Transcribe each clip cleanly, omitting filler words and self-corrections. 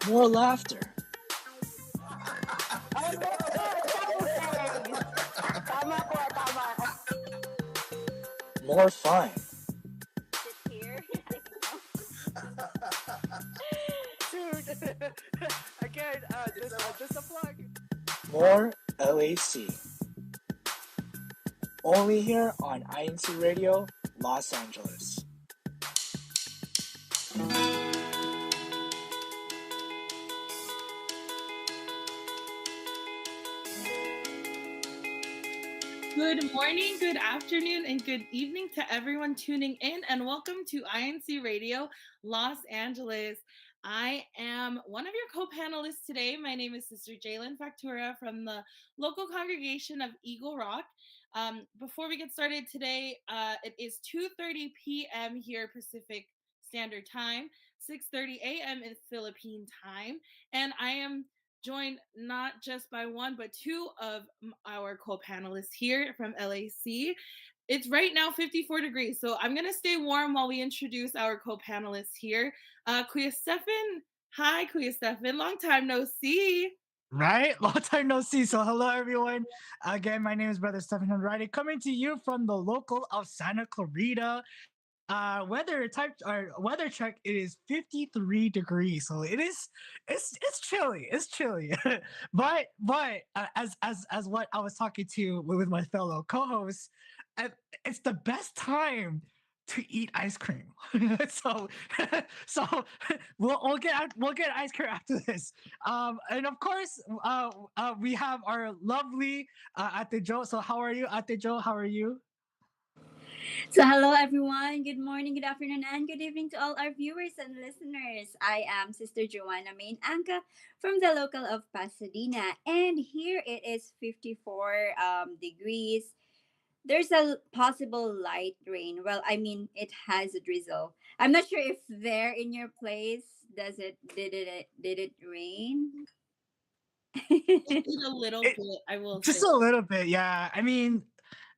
More laughter. Tama po, tama. More fun. Sit here. Dude, again, just a plug. More LAC. Only here on INCRadio, Los Angeles. Good morning, good afternoon, and good evening to everyone tuning in, and welcome to INCRadio, Los Angeles. I am one of your co-panelists today. My name is Sister Jalen Factura from the local congregation of Eagle Rock. Before we get started today, it is 2:30 p.m. here Pacific Standard Time, 6:30 a.m. in Philippine time, and I am joined not just by one, but two of our co-panelists here from LAC. It's right now 54 degrees, so I'm going to stay warm while we introduce our co-panelists here. Kuya Stefan. Hi, Kuya Stefan. Long time no see. Right? Long time no see. So hello everyone. Again, my name is Brother Stephen Andrade, coming to you from the local of Santa Clarita. Weather check, it is 53 degrees. So it's chilly. It's chilly. but as what I was talking to with my fellow co-hosts, uh, it's the best time to eat ice cream. so so we'll get ice cream after this. And of course, we have our lovely Ate Jo. So how are you, Ate Jo? How are you? So, hello everyone. Good morning, good afternoon, and good evening to all our viewers and listeners. I am Sister Joanna Main Anka from the local of Pasadena, and here it is 54 degrees. There's a possible light rain. Well, I mean, it has a drizzle. I'm not sure if there in your place did it rain? It did a little It, bit, I will just say. a little bit, yeah. I mean,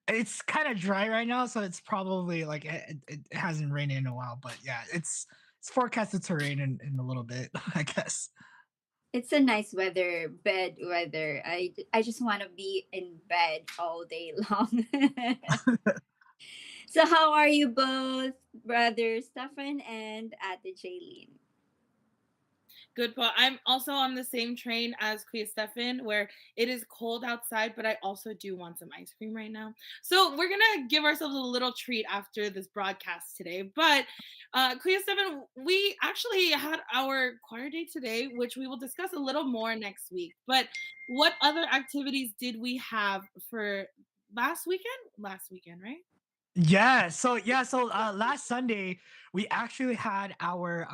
it's kind of dry right now, so it's probably like it hasn't rained in a while. But yeah, it's forecasted to rain in a little bit, I guess. It's a nice weather, bed weather. I just want to be in bed all day long. So how are you both, brother Stefan and Ate Jaylene? Good point. I'm also on the same train as Kuya Stefan, where it is cold outside, but I also do want some ice cream right now. So we're gonna give ourselves a little treat after this broadcast today. But Kuya Stefan, we actually had our choir day today, which we will discuss a little more next week. But what other activities did we have for last weekend? Last weekend, right? So last Sunday we actually had our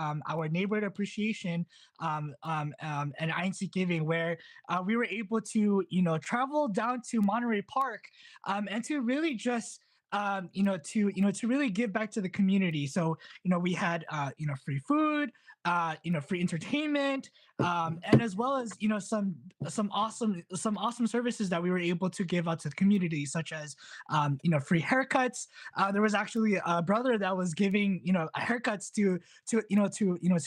neighborhood appreciation and INC giving, where we were able to travel down to Monterey Park and to really just to really give back to the community. So we had free food, free entertainment, and as well as some awesome services that we were able to give out to the community, such as free haircuts. There was actually a brother that was giving haircuts to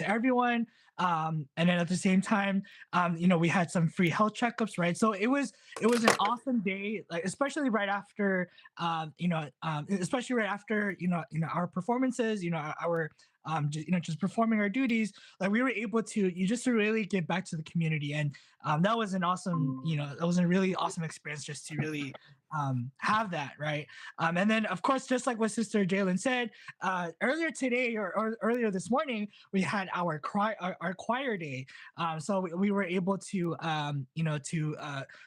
everyone. And then at the same time, we had some free health checkups, right? So it was an awesome day, like especially right after our performances, our just performing our duties. Like we were able to just to really give back to the community, and that was a really awesome experience, just to really have that, right? And then of course, just like what Sister Jalen said, earlier today, or earlier this morning, we had our choir day. So we were able to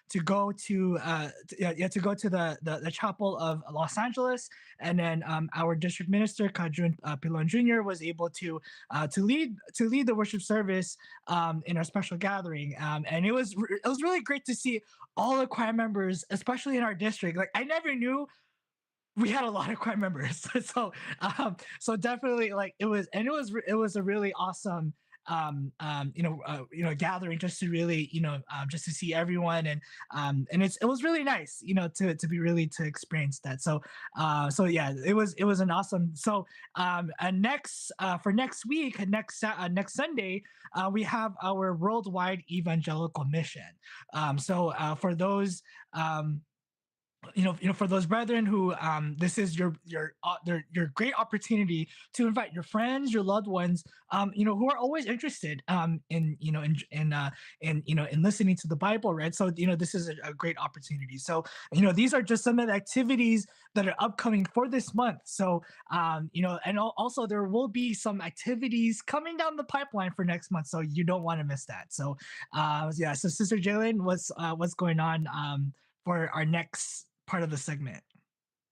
to go to the chapel of Los Angeles, and then our district minister Kajun Pilon Jr. was able to lead the worship service in our special gathering, and it was really great to see all the choir members, especially in our district. Like I never knew we had a lot of choir members. So definitely, like it was a really awesome gathering just to really just to see everyone. And it was really nice, to be really to experience that. So yeah, it was an awesome. So and next for next week, next Sunday, we have our worldwide evangelical mission. For those for those brethren who this is your great opportunity to invite your friends, your loved ones, who are always interested in listening to the Bible, right? So this is a great opportunity. So these are just some of the activities that are upcoming for this month. So and also there will be some activities coming down the pipeline for next month, so you don't want to miss that. So yeah, so Sister Jalen, what's going on for our next part of the segment?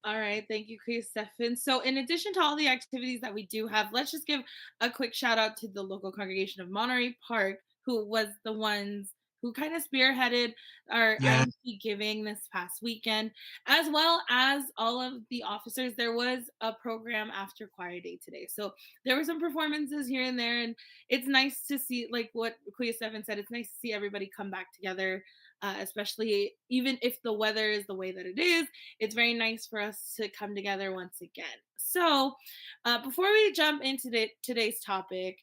All right, thank you, Chris Stefan. So, in addition to all the activities that we do have, let's just give a quick shout out to the local congregation of Monterey Park, who was the ones who kind of spearheaded our Yeah. INC giving this past weekend, as well as all of the officers. There was a program after Choir Day today, so there were some performances here and there, and it's nice to see, like what Chris Stefan said, it's nice to see everybody come back together, especially even if the weather is the way that it is. It's very nice for us to come together once again. So, before we jump into today's topic,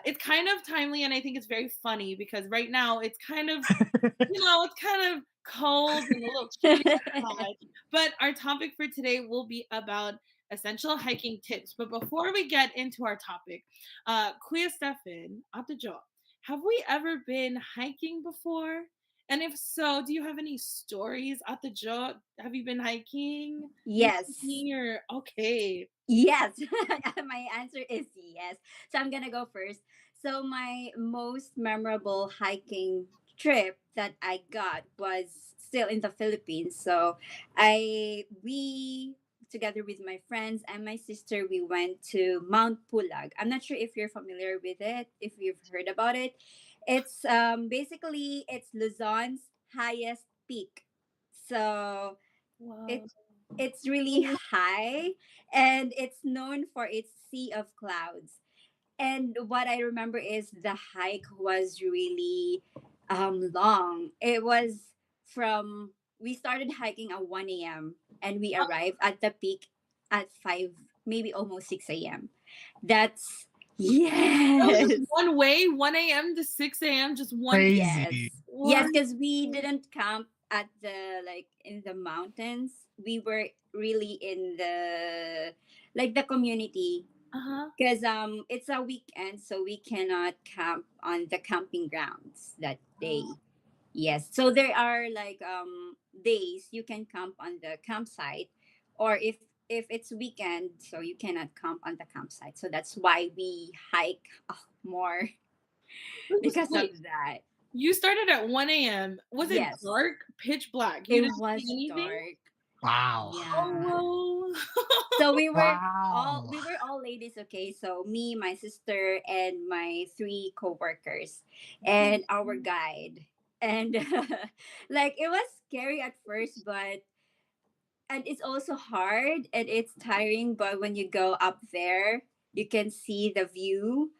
it's kind of timely, and I think it's very funny because right now it's kind of, it's kind of cold and a little chilly outside. But our topic for today will be about essential hiking tips. But before we get into our topic, Kuya Stefan, Atajo, have we ever been hiking before? And if so, do you have any stories at the job? Have you been hiking Yes. recently or okay? Yes. My answer is yes. So I'm gonna go first. So my most memorable hiking trip that I got was still in the Philippines. So I we together with my friends and my sister, we went to Mount Pulag. I'm not sure if you're familiar with it, if you've heard about it. It's basically it's Luzon's highest peak. So Wow. it's it's really high, and it's known for its sea of clouds. And what I remember is the hike was really long. It was from we started hiking at 1 a.m. and we arrived at the peak at 5, maybe almost 6 a.m. That's That was just yes. one way, 1 a.m. to 6 a.m., just one. Yes. Crazy. Yes, What? because we didn't camp at the in the mountains. We were really in the the community, Uh-huh. because it's a weekend, so we cannot camp on the camping grounds that day. Yes. So there are days you can camp on the campsite, or if it's weekend, so you cannot camp on the campsite. So that's why we hike more because of Wait, that. you started at 1 a.m. Was it Yes. dark, pitch black? You It didn't see was anything? dark. Wow. Yeah. Oh, So Wow. we were all ladies, okay? So me, my sister, and my three coworkers, and our guide. And it was scary at first, but and it's also hard and it's tiring, but when you go up there, you can see the view,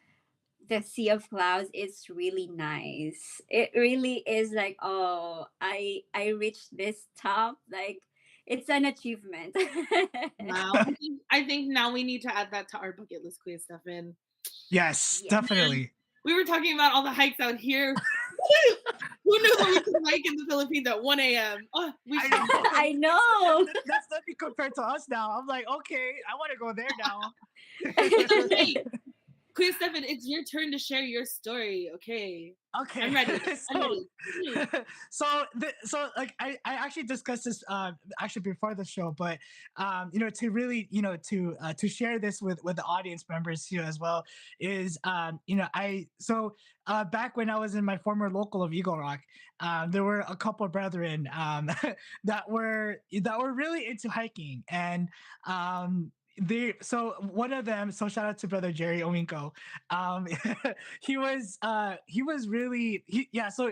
the sea of clouds. It's really nice. It really is like, oh, I reached this top. Like, it's an achievement. wow. I think now we need to add that to our bucket list, quiz, Stefan. Yes, Yeah. definitely. We were talking about all the hikes out here. Who knew that we could hike in the Philippines at 1 a.m.? Oh, we I should. know. I know. That's nothing compared to us now. I'm like, okay, I want to go there now. Hey, quiz, Stefan, it's your turn to share your story. Okay. Okay. I'm ready. I'm So, ready. I actually discussed this actually before the show, but to really to share this with the audience members here as well is I so back when I was in my former local of Eagle Rock, there were a couple of brethren that were really into hiking. And one of them, so shout out to brother Jerry Owinko. um he was really so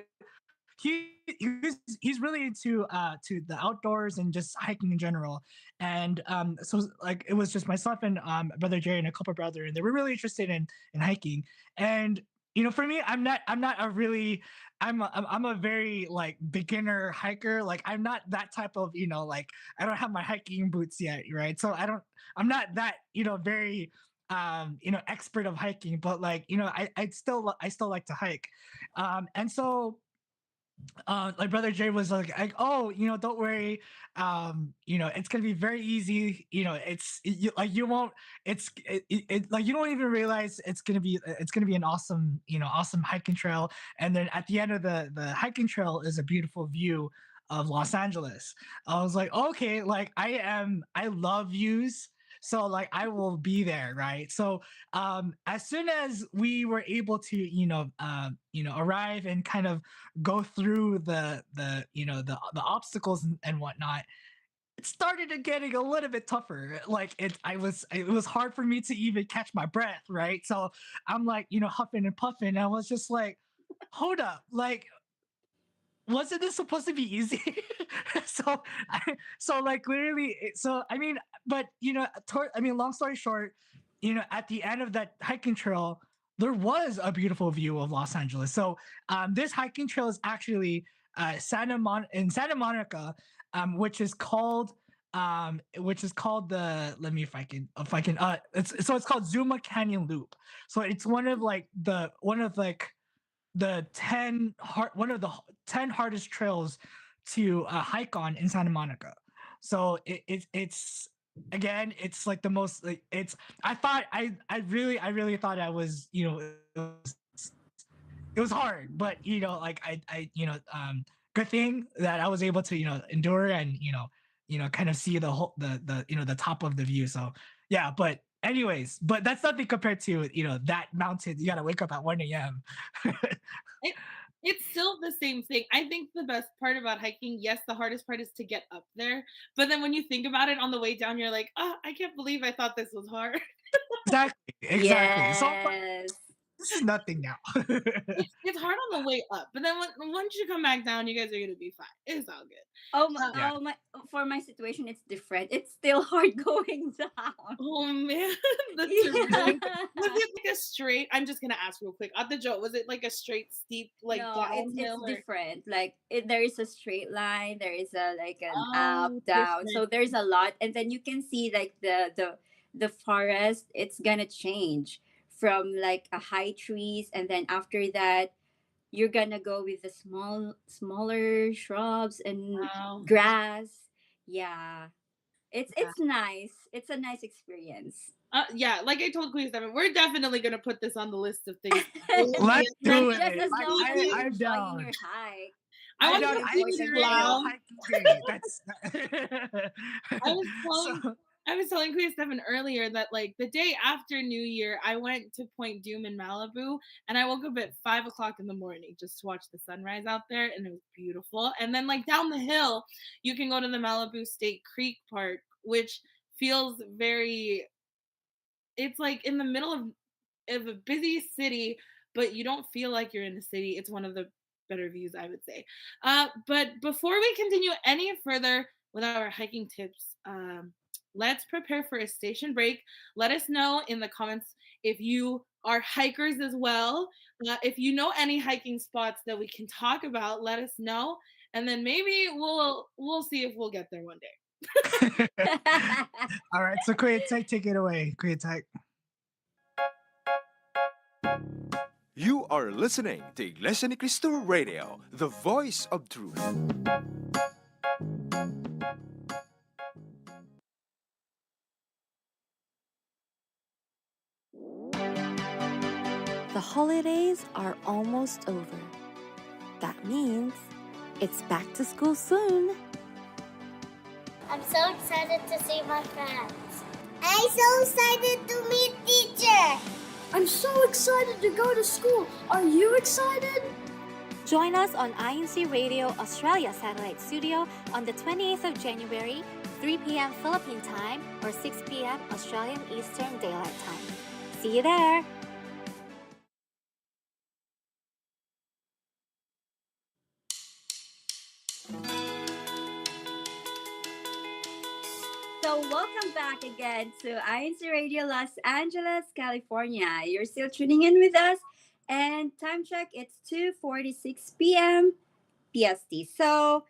he's really into to the outdoors and just hiking in general. And so like it was just myself and brother Jerry and a couple of brother, and they were really interested in hiking. And for me, I'm not a really, I'm a very like beginner hiker. Like I'm not that type of, like I don't have my hiking boots yet, right? So I'm not that, very expert of hiking, but like, I still like to hike. And so like brother Jay was like, oh, don't worry, it's gonna be very easy. Like you won't, like you don't even realize it's gonna be an awesome, awesome hiking trail. And then at the end of the hiking trail is a beautiful view of Los Angeles. I was like, okay, like I love views. So like I will be there, right? So as soon as we were able to, arrive and kind of go through the obstacles and whatnot, it started getting a little bit tougher. Like it was hard for me to even catch my breath, right? So I'm like, huffing and puffing, and I was just like, hold up, like wasn't this supposed to be easy? so so like literally, so I mean, but long story short, at the end of that hiking trail there was a beautiful view of Los Angeles. So this hiking trail is actually in Santa Monica, which is called the, let me, if I can it's called Zuma Canyon Loop. So it's one of the 10 hardest trails to hike on in Santa Monica. So it's again, it's like the most, like it's I thought I really thought I was, it was hard, but like good thing that I was able to, endure and kind of see the whole the top of the view. So yeah, but anyways, but that's nothing compared to that mountain. You gotta wake up at 1 a.m. It, it's still the same thing. I think the best part about hiking, yes, the hardest part is to get up there. But then when you think about it on the way down, you're like, oh, I can't believe I thought this was hard. Exactly. So I'm like, Yes. this is nothing now. It's hard on the way up, but then once you come back down, you guys are gonna be fine. It's all good. Yeah. For my situation, it's different. It's still hard going down. Oh man, that's really. Yeah. Was it like a straight? I'm just gonna ask real quick. At the joke, was it like a straight, steep, like No, it's downhill or? different. Like there is a straight line, there is a like an up, Oh, down. different. So there's a lot, and then you can see like the forest. It's gonna change from like a high trees, and then after that, you're gonna go with the smaller shrubs and Wow. grass. Yeah, Yeah. it's nice. It's a nice experience. Yeah, like I told Queen Seven, we're definitely gonna put this on the list of things to do. Let's do it. Just as long as you're I'm enjoying down. your hike, I I'm that's want down. the to I see see the important radio thing. clown. hiking day. That's I was telling so. I was telling Queen Stefan earlier that like the day after New Year, I went to Point Doom in Malibu, and I woke up at 5 o'clock in the morning just to watch the sunrise out there, and it was beautiful. And then like down the hill, you can go to the Malibu State Creek Park, which feels very. It's like in the middle of a busy city, but you don't feel like you're in the city. It's one of the better views, I would say. But before we continue any further with our hiking tips, let's prepare for a station break. Let us know in the comments if you are hikers as well. If you know any hiking spots that we can talk about, let us know, and then maybe we'll see if we'll get there one day. All right, so Korea Tech, take it away. Korea Tech. You are listening to Iglesia ni Cristo Radio, the voice of truth. The holidays are almost over. That means it's back to school soon. I'm so excited to see my friends. I'm so excited to meet teacher. I'm so excited to go to school. Are you excited? Join us on INCRadio Australia Satellite Studio on the 28th of January, 3 p.m. Philippine time or 6 p.m. Australian Eastern Daylight Time. See you there! So welcome back again to INC Radio Los Angeles, California. You're still tuning in with us, And time check, it's 2:46 p.m. PST. So,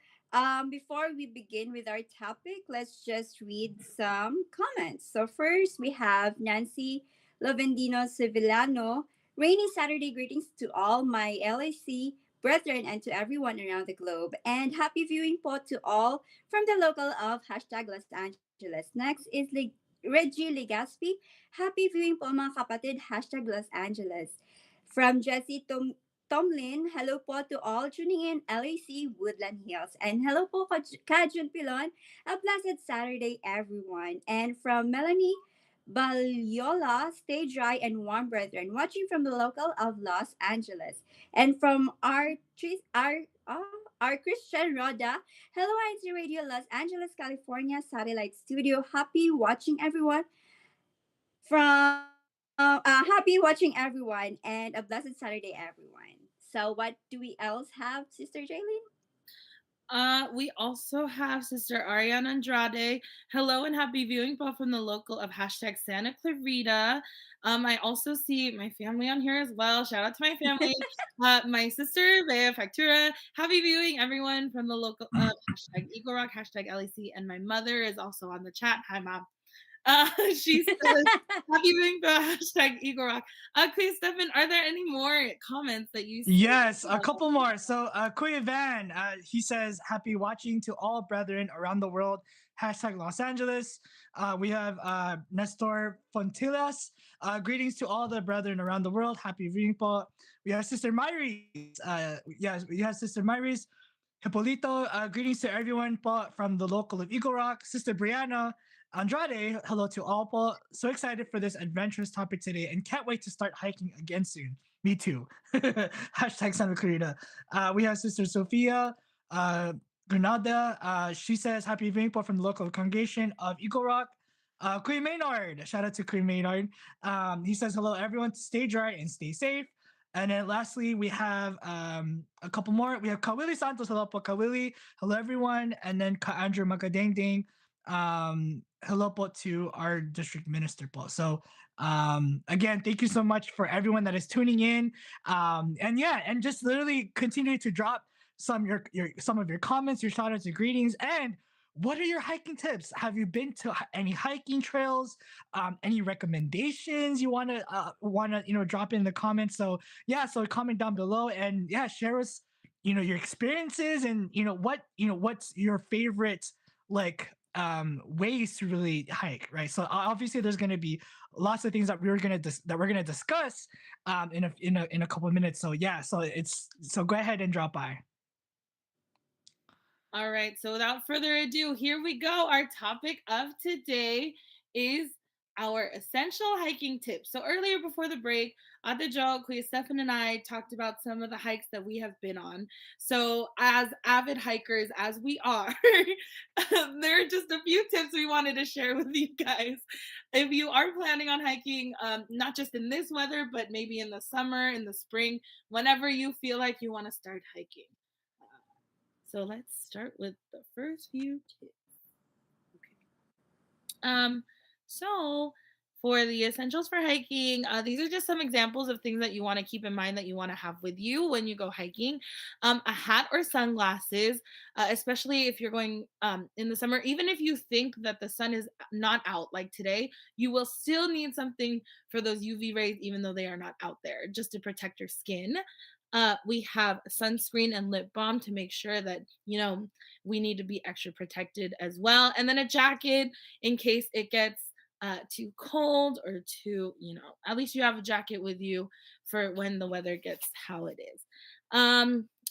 before we begin with our topic, let's just read some comments. So, first we have Nancy Lovendino Sevillano. Rainy Saturday greetings to all my LAC brethren and to everyone around the globe. And happy viewing po to all from the local of hashtag Los Angeles. Next is Reggie Legaspi. Happy viewing po mga kapatid, hashtag Los Angeles. From Jesse Tomlin, hello po to all tuning in LAC Woodland Hills. And hello po Kajun Pilon, a blessed Saturday everyone. And from Melanie Balyola, stay dry and warm brethren, watching from the local of Los Angeles. And from our Christian Roda, hello INC Radio Los Angeles, California Satellite Studio. Happy watching everyone and a blessed Saturday, everyone. So, what do we else have, Sister Jaylene? We also have Sister Ariana Andrade. Hello and happy viewing, Paul, from the local of hashtag Santa Clarita. I also see my family on here as well. Shout out to my family. My sister, Bea Factura. Happy viewing, everyone, from the local of hashtag Eagle Rock, hashtag LEC. And my mother is also on the chat. Hi, Mom. She says, happy viewing for hashtag Eagle Rock. Please, Stefan, are there any more comments that you see? Yes, a couple more. So, Kuya Van, he says, happy watching to all brethren around the world. Hashtag Los Angeles. We have Nestor Fontilas. Greetings to all the brethren around the world. Happy viewing po. We have Sister Myris. Yes, we have Sister Myris. Hippolito, greetings to everyone po from the local of Eagle Rock. Sister Brianna Andrade, hello to all po. So excited for this adventurous topic today and can't wait to start hiking again soon. Me too. Hashtag Santa Clarita. We have Sister Sophia Granada. She says, happy viewing po from the local congregation of Eagle Rock. Queen Maynard, shout out to Queen Maynard. He says, hello everyone, stay dry and stay safe. And then lastly, we have a couple more. We have Kawili Santos. Hello po, Kawili. Hello, everyone. And then Ka Andrew Magadengdeng. Hello po to our district minister po. So again, thank you so much for everyone that is tuning in. And yeah, and just literally continue to drop some of your comments, your shout outs, your greetings, and what are your hiking tips? Have you been to any hiking trails? Any recommendations you wanna drop in the comments? So yeah, so comment down below and yeah, share us your experiences and what's your favorite like ways to really hike, right? So obviously there's gonna be lots of things that we're gonna discuss in a couple of minutes. So yeah, so go ahead and drop by. All right, so without further ado, here we go. Our topic of today is our essential hiking tips. So earlier before the break, Ate Jo, Kuya Stefan, and I talked about some of the hikes that we have been on. So as avid hikers, as we are, there are just a few tips we wanted to share with you guys. If you are planning on hiking, not just in this weather, but maybe in the summer, in the spring, whenever you feel like you want to start hiking. So let's start with the first few tips. Okay. So for the essentials for hiking, these are just some examples of things that you want to keep in mind that you want to have with you when you go hiking. A hat or sunglasses, especially if you're going in the summer. Even if you think that the sun is not out like today, you will still need something for those UV rays, even though they are not out there, just to protect your skin. We have sunscreen and lip balm to make sure that, we need to be extra protected as well. And then a jacket in case it gets too cold or too, at least you have a jacket with you for when the weather gets how it is.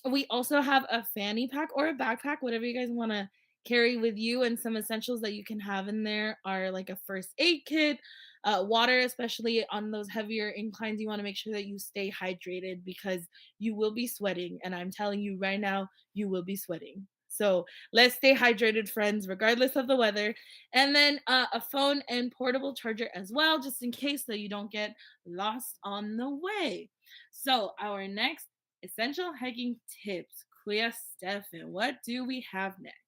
We also have a fanny pack or a backpack, whatever you guys want to carry with you. And some essentials that you can have in there are like a first aid kit, water, especially on those heavier inclines. You want to make sure that you stay hydrated because you will be sweating. And I'm telling you right now, you will be sweating. So let's stay hydrated, friends, regardless of the weather. And then a phone and portable charger as well, just in case so you don't get lost on the way. So our next essential hiking tips, Kuya Stefan, what do we have next?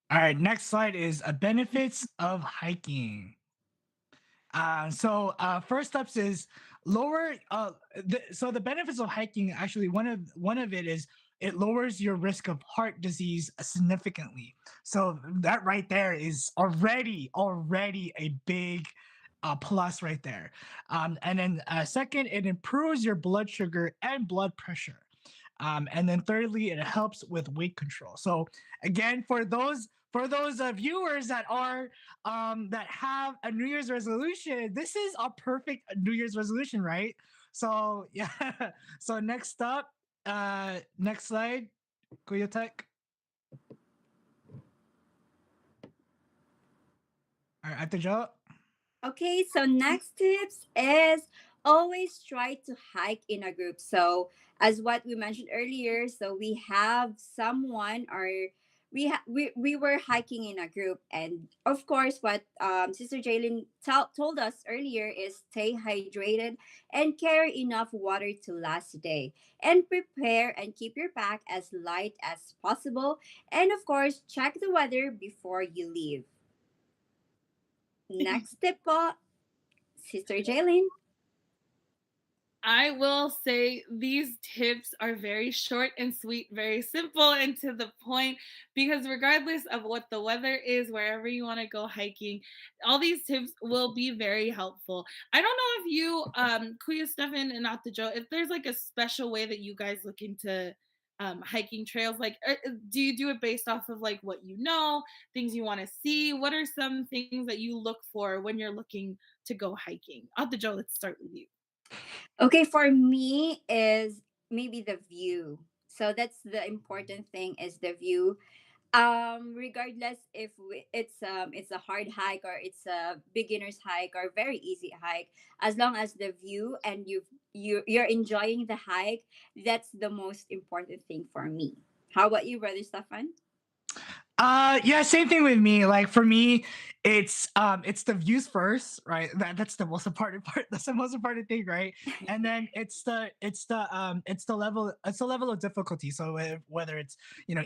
All right, next slide is benefits of hiking. First ups is lower. So the benefits of hiking, actually, one of it is it lowers your risk of heart disease significantly. So that right there is already a big plus right there. And then second, it improves your blood sugar and blood pressure. And then thirdly, it helps with weight control. So again, for those viewers that are that have a New Year's resolution, this is a perfect New Year's resolution, right? So yeah. So next up, next slide, Kuya Tech. All right, Ate Jo. Okay, so next tips is always try to hike in a group. So as what we mentioned earlier, so we have someone or we were hiking in a group, and of course what Sister Jalen told us earlier is stay hydrated and carry enough water to last the day, and prepare and keep your pack as light as possible, and of course check the weather before you leave. Next tip po, Sister Jaylin. I will say these tips are very short and sweet, very simple and to the point, because regardless of what the weather is, wherever you want to go hiking, all these tips will be very helpful. I don't know if you, Kuya Stefan and Ate Joe, if there's like a special way that you guys look into hiking trails. Like, do you do it based off of like what you know, things you want to see? What are some things that you look for when you're looking to go hiking? Ate Joe, let's start with you. Okay, for me is maybe the view. So that's the important thing is the view. Regardless if it's a hard hike or it's a beginner's hike or very easy hike, as long as the view and you're enjoying the hike, that's the most important thing for me. How about you, brother Stefan? Yeah, same thing with me. Like for me, it's the views first, right? That's the most important part. That's the most important thing, right? And then it's the level of difficulty. So whether it's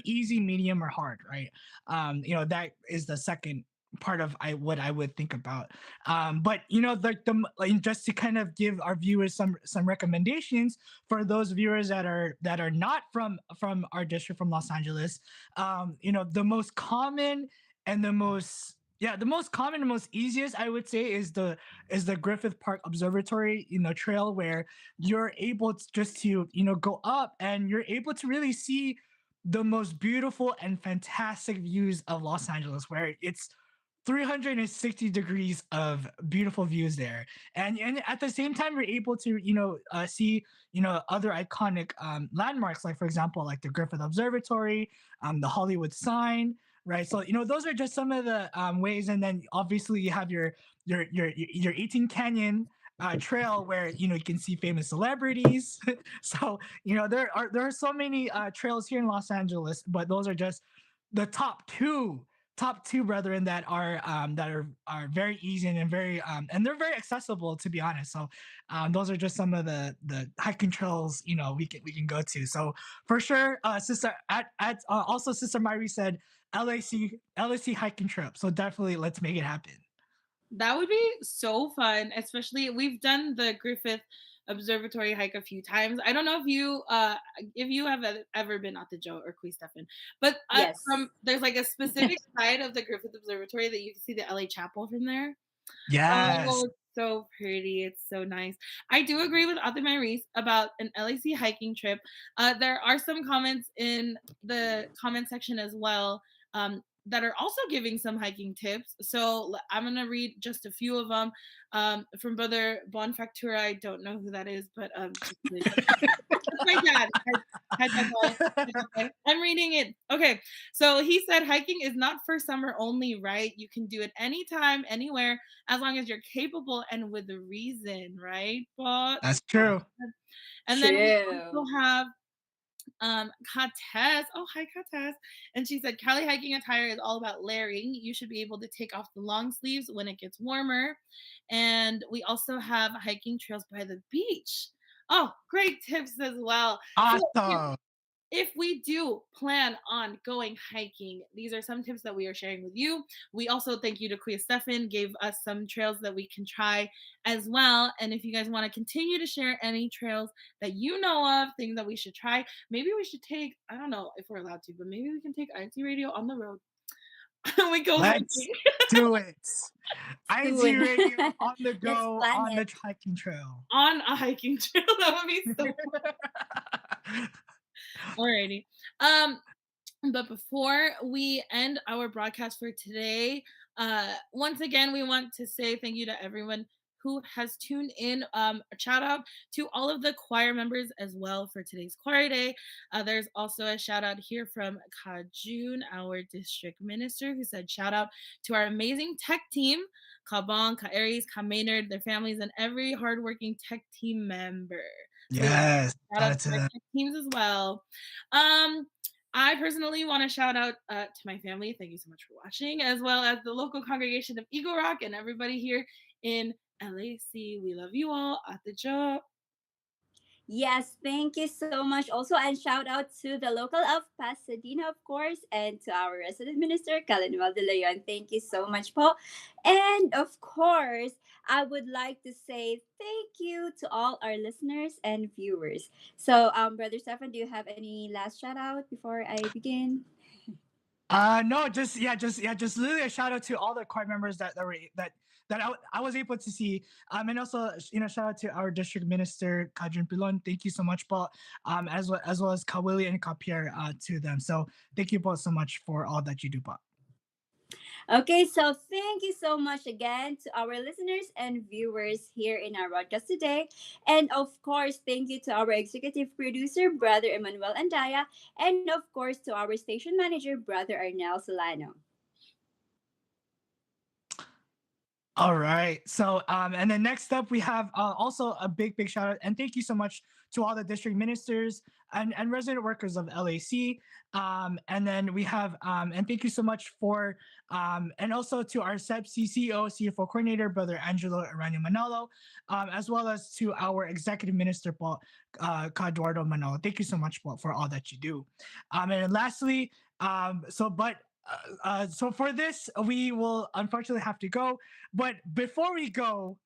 easy, medium, or hard, right? That is the second part of what I would think about. But like just to kind of give our viewers some recommendations for those viewers that are not from our district, from Los Angeles. The most common and the most easiest, I would say, is the Griffith Park Observatory trail, where you're able to just to go up and you're able to really see the most beautiful and fantastic views of Los Angeles, where it's 360 degrees of beautiful views there. And at the same time, we're able to see other iconic landmarks, like for example like the Griffith Observatory, the Hollywood sign, right? So those are just some of the ways. And then obviously you have your 18 Canyon trail, where you can see famous celebrities. So there are so many trails here in Los Angeles, but those are just the top two brethren that are very easy and very and they're very accessible, to be honest. So those are just some of the hiking trails we can go to. So for sure, sister at also Sister Myri said LAC hiking trip. So definitely let's make it happen. That would be so fun, especially we've done the Griffith Observatory hike a few times. I don't know if you have ever been at the Joe or Queen Stefan, but Yes. from there's like a specific side of the Griffith Observatory that you can see the LA Chapel from there. Yes. Oh, it's so pretty. It's so nice. I do agree with Ate Maurice about an LAC hiking trip. There are some comments in the comment section as well, that are also giving some hiking tips. So I'm going to read just a few of them, from Brother Bonfactura. I don't know who that is, but that's my dad. Hi, Dad Bon. Hi, Dad Bon. I'm reading it. Okay. So he said hiking is not for summer only, right? You can do it anytime, anywhere, as long as you're capable and with a reason, right? But That's true. and then we True. also have Katez. Oh, hi, Katez. And she said Cali hiking attire is all about layering. You should be able to take off the long sleeves when it gets warmer. And we also have hiking trails by the beach. Oh, great tips as well. So Awesome. if we do plan on going hiking, these are some tips that we are sharing with you. We also thank you to Kuya Stefan, gave us some trails that we can try as well. And if you guys want to continue to share any trails that you know of, things that we should try, maybe we should take, I don't know if we're allowed to, but maybe we can take INC Radio on the road. We go Let's hiking do it. Do INC it. Radio on the Let's go plan on the it. hiking trail. on a hiking trail. That would be so alrighty. But before we end our broadcast for today, once again, we want to say thank you to everyone who has tuned in. A shout out to all of the choir members as well for today's choir day. There's also a shout out here from Kajun, our district minister, who said shout out to our amazing tech team, Kabong, Ka Aries, Ka Maynard, their families, and every hardworking tech team member. So Yes, shout out to our tech teams as well. I personally want to shout out to my family. Thank you so much for watching, as well as the local congregation of Eagle Rock and everybody here in LAC. We love you all. At the job. Yes, thank you so much. Also, and shout out to the local of Pasadena, of course, and to our resident minister, Kalinamal de Leon. Thank you so much, Paul. And of course, I would like to say thank you to all our listeners and viewers. So, Brother Stefan, do you have any last shout out before I begin? No, just literally a shout out to all the choir members that I was able to see. And also shout out to our district minister Kajun Pilon. Thank you so much, Paul. As well as Kawili and Kapier to them. So thank you both so much for all that you do, Paul. Okay, so thank you so much again to our listeners and viewers here in our broadcast today. And of course, thank you to our executive producer, Brother Emmanuel Andaya, and of course to our station manager, Brother Arnel Solano. All right. So, and then next up, we have also a big shout out and thank you so much to all the district ministers and resident workers of LAC. And then we have, and thank you so much for, and also to our SEPC CEO, CFO coordinator, Brother Angelo Arano Manalo, as well as to our executive minister, Paul Eduardo Manalo. Thank you so much, Paul, for all that you do. And then lastly, so for this, we will unfortunately have to go. But before we go,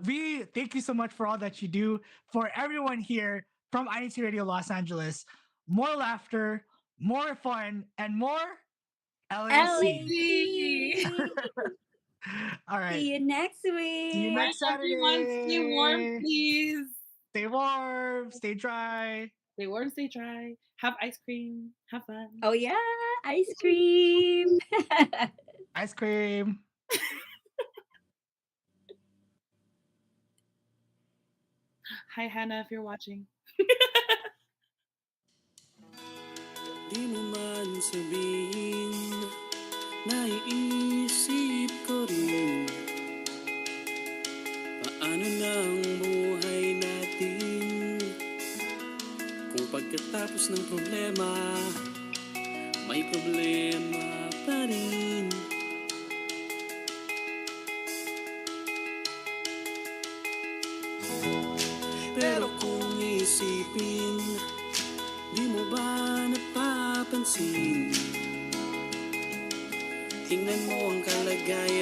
we thank you so much for all that you do. For everyone here from INC Radio Los Angeles, more laughter, more fun, and more LAC. All right. See you next week. See you next Saturday. Everyone, stay warm, please. Stay warm, stay dry. Stay warm, stay dry. Have ice cream. Have fun. Oh yeah, ice cream. Ice cream. Hi, Hannah, if you're watching. Di mo man sabihin, naiisip ko rin, paano na ang buhay natin kung pagkatapos ng problema, may problema pa rin. Pero kung isipin, di mo ba napapansin? Tingnan mo ang kalagayan